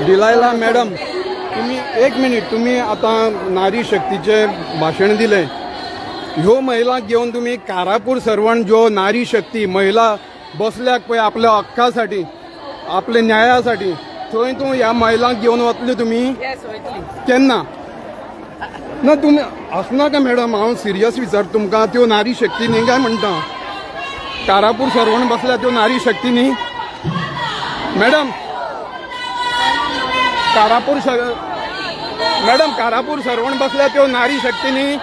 Delilah madam, तुम्ही एक minute, तुम्ही आता नारी शक्तीचे भाषण दिले. ह्यो महिला घेऊन तुम्ही कारापूर सर्वण जो नारी शक्ती महिला बसल्याक पळय आपल्या हक्कासाठी, आपल्या न्यायासाठी, थंय तूं ह्या महिलांक घेऊन वतले तुम्ही केन्ना? ना तुम्ही असनाका मॅडम, हांव सिरियस विचार तुमकां. त्यो नारी शक्ती न्ही काय म्हणटा? कारापूर सर्वण बसल्या त्यो नारी शक्ती न्ही मॅडम? मॅडम कारापूर सर्वण बसल्या त्यो नारी शक्ती न्ही?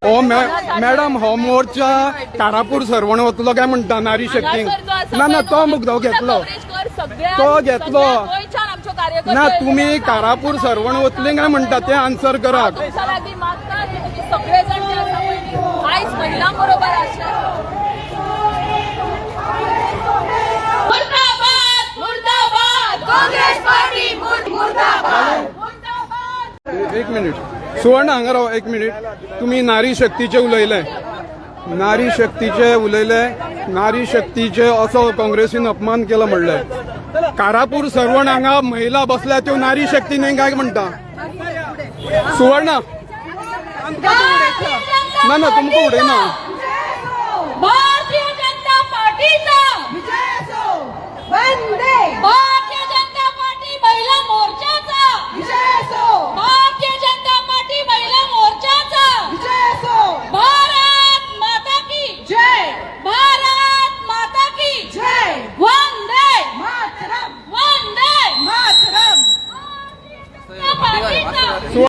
हो मॅडम, हो मोर्चा कारापूर सर्वण वतलो काय म्हणटा नारी शक्तीक? ना तो मुद्दो घेतलो, तो घेतलो ना. तुम्ही कारापूर सर्वण वतले काय म्हणटा ते आन्सर करात. एक मिनिट सुवर्ण हांगा राव, एक मिनिट. तुम्ही नारी शक्तीचे उलयले, नारी शक्तीचे असो काँग्रेसीन अपमान केला म्हणले. कारापूर सर्वण हांगा महिला बसल्या त्यो नारी शक्ती न्ही काय म्हणटा? सुवर्ण ना तुमकां उडयना. भारतीय जनता पार्टीचा विजय असो. वंदे